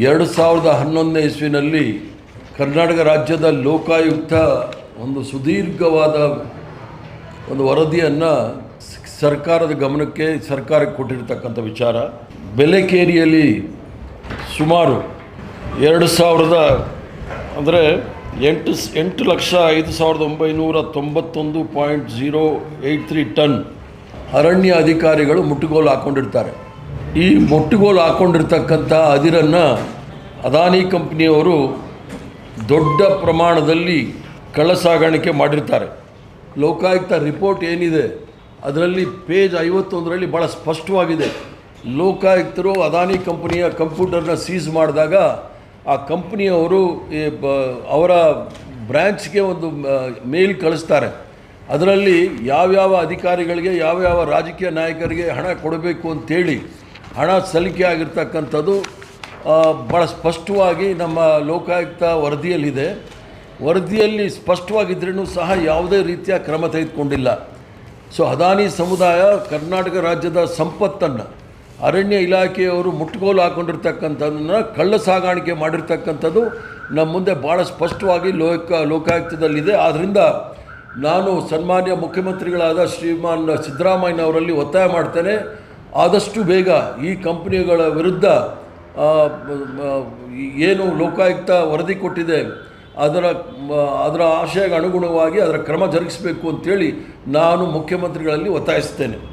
2011ನೇ ಇಸ್ವಿನಲ್ಲಿ ಕರ್ನಾಟಕ ರಾಜ್ಯದ ಲೋಕಾಯುಕ್ತ ಒಂದು ಸುದೀರ್ಘವಾದ ಒಂದು ವರದಿಯನ್ನು ಸರ್ಕಾರದ ಗಮನಕ್ಕೆ ಸರ್ಕಾರಕ್ಕೆ ಕೊಟ್ಟಿರ್ತಕ್ಕಂಥ ವಿಚಾರ. ಬೆಲೆಕೇರಿಯಲ್ಲಿ ಸುಮಾರು 8,05,991.083 ಟನ್ ಅರಣ್ಯ ಅಧಿಕಾರಿಗಳು ಮುಟ್ಟುಗೋಲು ಹಾಕ್ಕೊಂಡಿರ್ತಾರೆ. ಈ ಮುಟ್ಟುಗೋಲು ಹಾಕ್ಕೊಂಡಿರ್ತಕ್ಕಂಥ ಅದಿರನ್ನು ಅದಾನಿ ಕಂಪ್ನಿಯವರು ದೊಡ್ಡ ಪ್ರಮಾಣದಲ್ಲಿ ಕಳ್ಳಸಾಗಾಣಿಕೆ ಮಾಡಿರ್ತಾರೆ. ಲೋಕಾಯುಕ್ತ ರಿಪೋರ್ಟ್ ಏನಿದೆ ಅದರಲ್ಲಿ ಪೇಜ್ 51ರಲ್ಲಿ ಭಾಳ ಸ್ಪಷ್ಟವಾಗಿದೆ. ಲೋಕಾಯುಕ್ತರು ಅದಾನಿ ಕಂಪನಿಯ ಕಂಪ್ಯೂಟರ್ನ ಸೀಸ್ ಮಾಡಿದಾಗ ಆ ಕಂಪ್ನಿಯವರು ಅವರ ಬ್ರ್ಯಾಂಚ್ಗೆ ಒಂದು ಮೇಲ್ ಕಳಿಸ್ತಾರೆ. ಅದರಲ್ಲಿ ಯಾವ್ಯಾವ ಅಧಿಕಾರಿಗಳಿಗೆ ಯಾವ್ಯಾವ ರಾಜಕೀಯ ನಾಯಕರಿಗೆ ಹಣ ಕೊಡಬೇಕು ಅಂತೇಳಿ ಹಣ ಸಲ್ಲಿಕೆ ಆಗಿರ್ತಕ್ಕಂಥದ್ದು ಭಾಳ ಸ್ಪಷ್ಟವಾಗಿ ನಮ್ಮ ಲೋಕಾಯುಕ್ತ ವರದಿಯಲ್ಲಿದೆ. ವರದಿಯಲ್ಲಿ ಸ್ಪಷ್ಟವಾಗಿದ್ರೂ ಸಹ ಯಾವುದೇ ರೀತಿಯ ಕ್ರಮ ತೆಗೆದುಕೊಂಡಿಲ್ಲ. ಸೊ ಅದಾನಿ ಸಮುದಾಯ ಕರ್ನಾಟಕ ರಾಜ್ಯದ ಸಂಪತ್ತನ್ನು ಅರಣ್ಯ ಇಲಾಖೆಯವರು ಮುಟ್ಟುಗೋಲು ಹಾಕ್ಕೊಂಡಿರ್ತಕ್ಕಂಥದ್ದನ್ನು ಕಳ್ಳ ಸಾಗಾಣಿಕೆ ಮಾಡಿರ್ತಕ್ಕಂಥದ್ದು ನಮ್ಮ ಮುಂದೆ ಭಾಳ ಸ್ಪಷ್ಟವಾಗಿ ಲೋಕಾಯುಕ್ತದಲ್ಲಿದೆ. ಆದ್ದರಿಂದ ನಾನು ಸನ್ಮಾನ್ಯ ಮುಖ್ಯಮಂತ್ರಿಗಳಾದ ಶ್ರೀಮಾನ್ ಸಿದ್ದರಾಮಯ್ಯನವರಲ್ಲಿ ಒತ್ತಾಯ ಮಾಡ್ತೇನೆ, ಆದಷ್ಟು ಬೇಗ ಈ ಕಂಪನಿಗಳ ವಿರುದ್ಧ ಏನು ಲೋಕಾಯುಕ್ತ ವರದಿ ಕೊಟ್ಟಿದೆ ಅದರ ಆಶಯಕ್ಕೆ ಅನುಗುಣವಾಗಿ ಅದರ ಕ್ರಮ ಜರುಗಿಸಬೇಕು ಅಂತೇಳಿ ನಾನು ಮುಖ್ಯಮಂತ್ರಿಗಳಲ್ಲಿ ಒತ್ತಾಯಿಸ್ತೇನೆ.